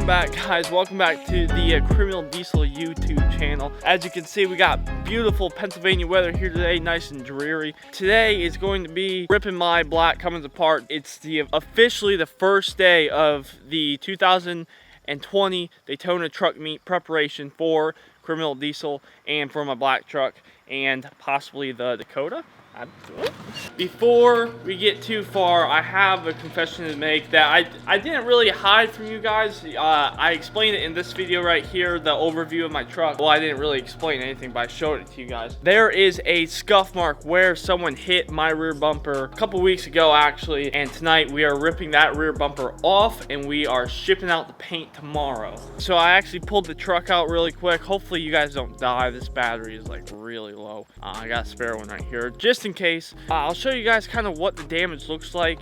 Welcome back, guys. Welcome back to the Criminal Diesel YouTube channel. As you can see, we got beautiful Pennsylvania weather here today, nice and dreary. Today is going to be ripping my black Cummins apart. It's officially the first day of the 2020 Daytona Truck Meet preparation for Criminal Diesel and for my black truck and possibly the Dakota. Before we get too far, I have a confession to make that I didn't really hide from you guys. I explained it in this video right here, the overview of my truck. Well, I didn't really explain anything, but I showed it to you guys. There is a scuff mark where someone hit my rear bumper a couple weeks ago, actually, and tonight we are ripping that rear bumper off and we are shipping out the paint tomorrow. So I actually pulled the truck out really quick. Hopefully you guys don't die. This battery is like really low. I got a spare one right here, just in case. I'll show you guys kind of what the damage looks like.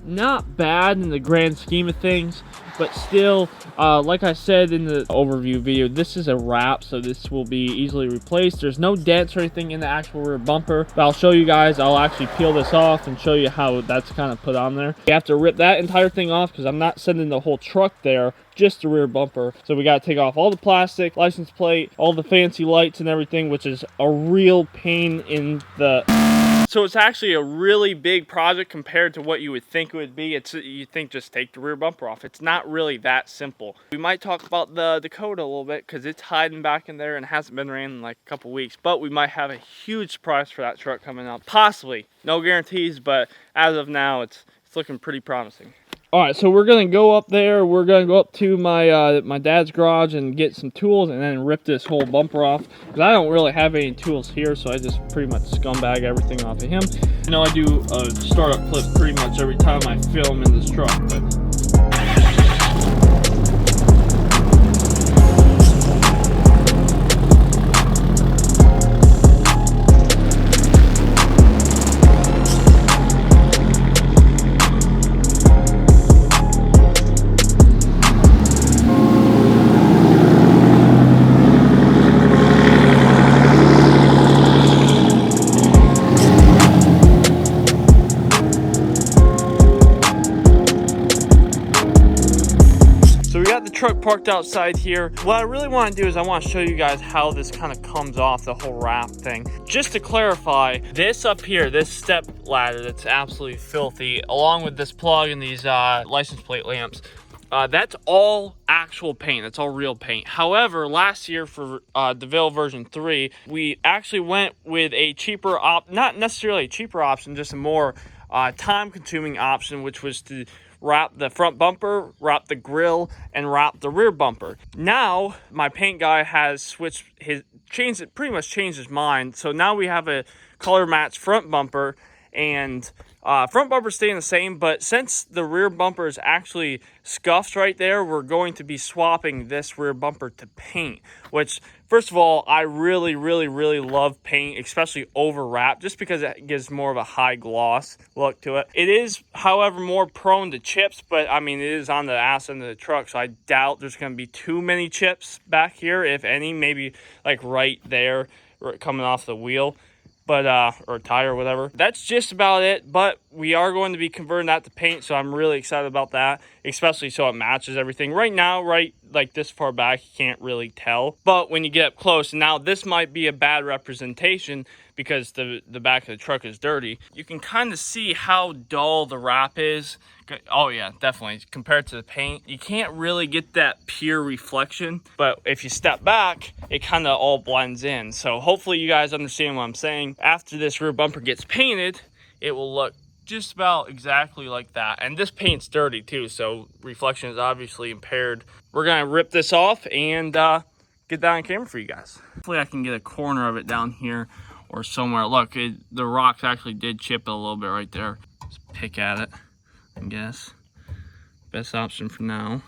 Not bad in the grand scheme of things, but still, like I said in the overview video, this is a wrap, so this will be easily replaced. There's no dents or anything in the actual rear bumper, but I'll show you guys. I'll actually peel this off and show you how that's kind of put on there. You have to rip that entire thing off because I'm not sending the whole truck there, just the rear bumper. So we got to take off all the plastic, license plate, all the fancy lights and everything, which is a real pain in the... So it's actually a really big project compared to what you would think it would be. You think just take the rear bumper off. It's not really that simple. We might talk about the Dakota a little bit because it's hiding back in there and hasn't been ran in like a couple weeks. But we might have a huge surprise for that truck coming up. Possibly. No guarantees, but as of now, it's looking pretty promising. All right, so we're gonna go up there. We're gonna go up to my my dad's garage and get some tools and then rip this whole bumper off. Because I don't really have any tools here, so I just pretty much scumbag everything off of him. You know, I do a startup clip pretty much every time I film in this truck. But truck parked outside here. What I really want to do is I want to show you guys how this kind of comes off, the whole wrap thing. Just to clarify, this up here, this step ladder that's absolutely filthy, along with this plug and these license plate lamps, that's all actual paint. That's all real paint. However, last year for DeVille version 3, we actually went with a cheaper not necessarily a cheaper option, just a more time-consuming option, which was to wrap the front bumper, wrap the grill, and wrap the rear bumper. Now, my paint guy has pretty much changed his mind. So now we have a color match front bumper, and front bumper staying the same, but since the rear bumper is actually scuffed right there, we're going to be swapping this rear bumper to paint, which, first of all, I really love paint, especially over wrap, just because it gives more of a high gloss look to it. It is, however, more prone to chips, but I mean, it is on the ass end of the truck, so I doubt there's going to be too many chips back here, if any, maybe like right there coming off the wheel. But or tire or whatever. That's just about it, but we are going to be converting that to paint, so I'm really excited about that, especially so it matches everything. Right now, right like this far back, you can't really tell, but when you get up close, and now this might be a bad representation because the back of the truck is dirty, you can kind of see how dull the wrap is. Oh yeah, definitely. Compared to the paint, you can't really get that pure reflection, but if you step back, it kind of all blends in. So hopefully you guys understand what I'm saying. After this rear bumper gets painted, it will look just about exactly like that. And this paint's dirty too, so reflection is obviously impaired. We're gonna rip this off and get that on camera for you guys. Hopefully I can get a corner of it down here or somewhere. Look, the rocks actually did chip it a little bit right there. Just pick at it, I guess. Best option for now.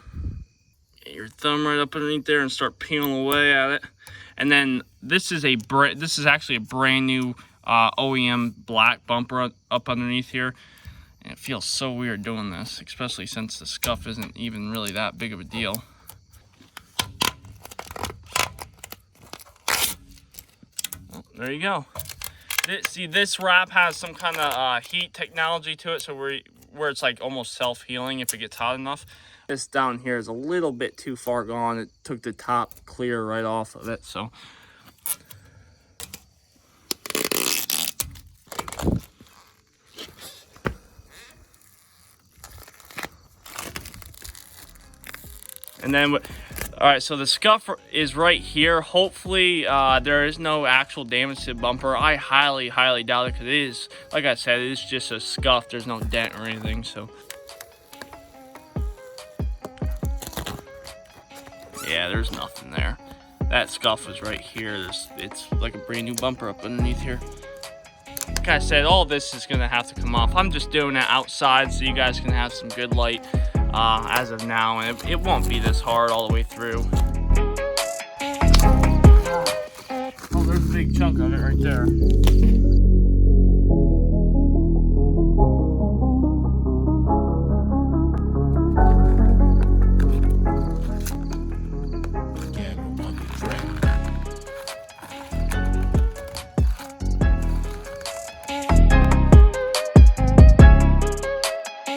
Get your thumb right up underneath there and start peeling away at it. And then this is actually a brand new OEM black bumper up underneath here. And it feels so weird doing this, especially since the scuff isn't even really that big of a deal. Well, there you go. See, this wrap has some kind of heat technology to it, so where it's like almost self-healing if it gets hot enough. This down here is a little bit too far gone. It took the top clear right off of it, so. And then, all right, so the scuff is right here. Hopefully there is no actual damage to the bumper. I highly, highly doubt it, because it is, like I said, it is just a scuff. There's no dent or anything, so. Yeah, there's nothing there. That scuff is right here. It's like a brand new bumper up underneath here. Like I said, all this is gonna have to come off. I'm just doing it outside so you guys can have some good light as of now, and it won't be this hard all the way through. Oh, there's a big chunk of it right there.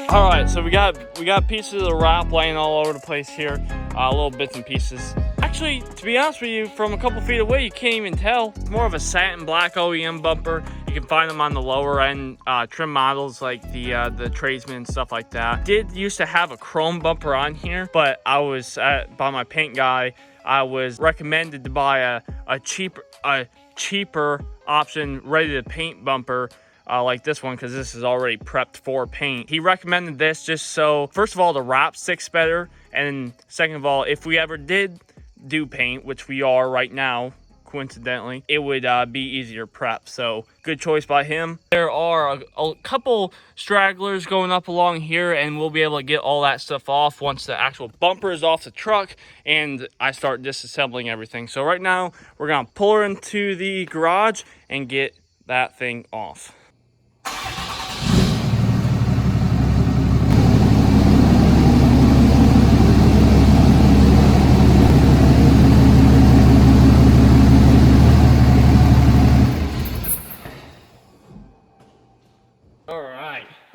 All right, so we got pieces of the wrap laying all over the place here, little bits and pieces. Actually, to be honest with you, from a couple feet away, you can't even tell. It's more of a satin black OEM bumper. You can find them on the lower end trim models like the Tradesman and stuff like that. Did used to have a chrome bumper on here, but I was by my paint guy. I was recommended to buy a cheaper option, ready to paint bumper. Like this one, because this is already prepped for paint. He recommended this just so, first of all, the wrap sticks better, and second of all, if we ever did do paint, which we are right now, coincidentally, it would be easier prep. So good choice by him. There are a couple stragglers going up along here, and we'll be able to get all that stuff off once the actual bumper is off the truck and I start disassembling everything. So right now, we're gonna pull her into the garage and get that thing off.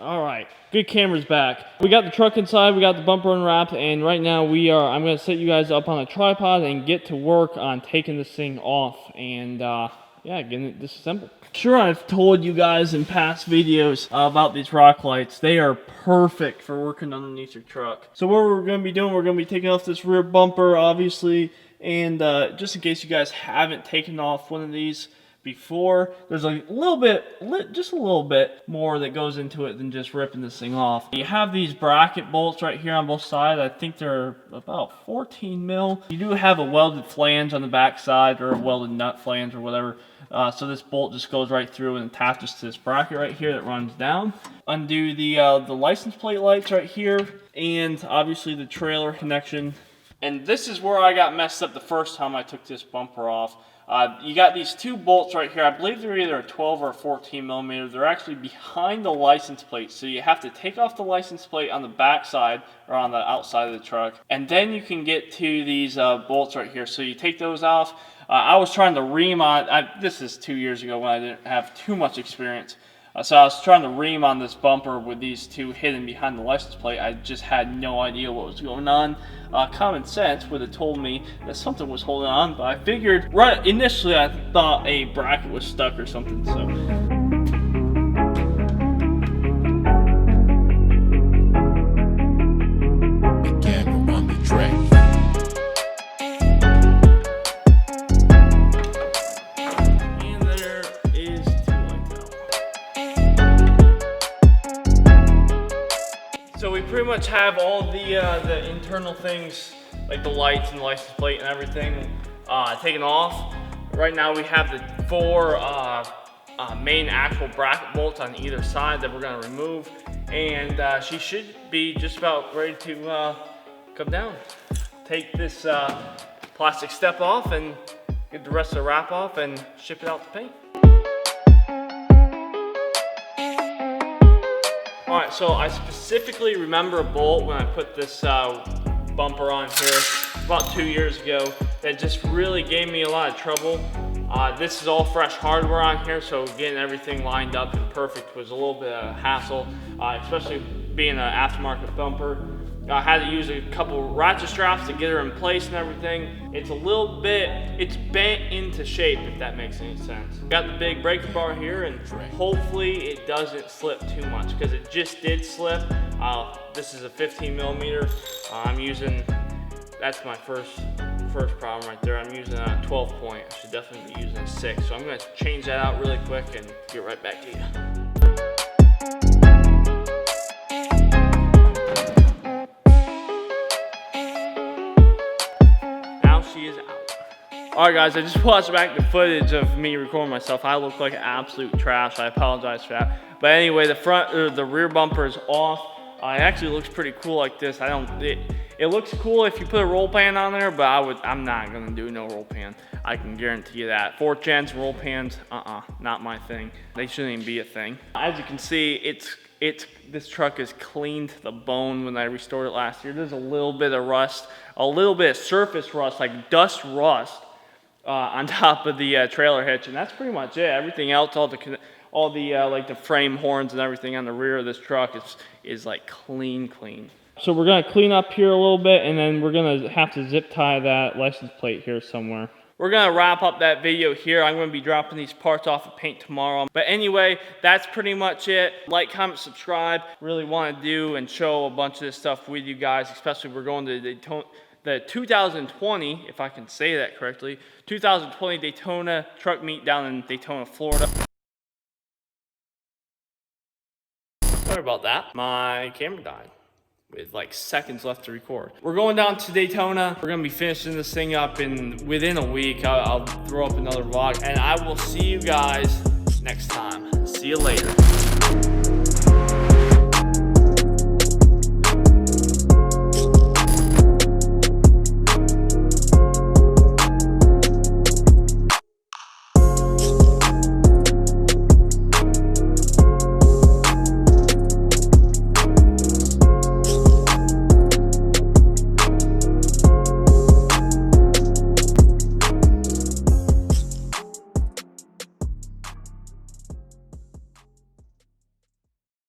All right, good camera's back. We got the truck inside, we got the bumper unwrapped, and right now I'm gonna set you guys up on a tripod and get to work on taking this thing off and yeah, getting it disassembled. Sure, I've told you guys in past videos about these rock lights. They are perfect for working underneath your truck. So what we're gonna be doing, we're gonna be taking off this rear bumper, obviously, and just in case you guys haven't taken off one of these before, there's a little bit, just a little bit more that goes into it than just ripping this thing off. You have these bracket bolts right here on both sides. I think they're about 14 mil. You do have a welded flange on the back side, or a welded nut flange or whatever. So this bolt just goes right through and attaches to this bracket right here that runs down. Undo the license plate lights right here, and obviously the trailer connection. And this is where I got messed up the first time I took this bumper off. You got these two bolts right here. I believe they're either a 12 or a 14 millimeter. They're actually behind the license plate. So you have to take off the license plate on the back side or on the outside of the truck. And then you can get to these bolts right here. So you take those off. I was trying to ream on, this is 2 years ago when I didn't have too much experience. So I was trying to ream on this bumper with these two hidden behind the license plate. I just had no idea what was going on. Common sense would have told me that something was holding on, but I figured, right initially I thought a bracket was stuck or something, so. So we pretty much have all the internal things, like the lights and the license plate and everything, taken off. Right now we have the four main actual bracket bolts on either side that we're going to remove, and she should be just about ready to come down. Take this plastic step off and get the rest of the wrap off and ship it out to paint. Alright, so I specifically remember a bolt when I put this bumper on here about 2 years ago that just really gave me a lot of trouble. This is all fresh hardware on here, so getting everything lined up and perfect was a little bit of a hassle, especially being an aftermarket bumper. I had to use a couple ratchet straps to get her in place and everything. It's a little bit, it's bent into shape, if that makes any sense. Got the big breaker bar here, and hopefully it doesn't slip too much, because it just did slip. This is a 15 millimeter. I'm using, that's my first problem right there. I'm using a 12 point. I should definitely be using a 6. So I'm gonna change that out really quick and get right back to you. She is out. All right, guys, I just watched back the footage of me recording myself. I look like absolute trash. I apologize for that. But anyway, the front or the rear bumper is off. It actually looks pretty cool like this. It looks cool if you put a roll pan on there, but I'm not gonna do no roll pan. I can guarantee you that. 4th gens, roll pans, not my thing. They shouldn't even be a thing. As you can see, this truck is clean to the bone. When I restored it last year, there's a little bit of rust, a little bit of surface rust, like dust rust, on top of the trailer hitch, and that's pretty much it. Everything else, all the like the frame horns and everything on the rear of this truck is like clean. So we're gonna clean up here a little bit, and then we're gonna have to zip tie that license plate here somewhere. We're gonna wrap up that video here. I'm gonna be dropping these parts off of paint tomorrow. But anyway, that's pretty much it. Like, comment, subscribe. Really wanna do and show a bunch of this stuff with you guys, especially we're going to the 2020, if I can say that correctly, 2020 Daytona Truck Meet down in Daytona, Florida. Sorry about that. My camera died with like seconds left to record. We're going down to Daytona. We're gonna be finishing this thing up within a week. I'll throw up another vlog, and I will see you guys next time. See you later.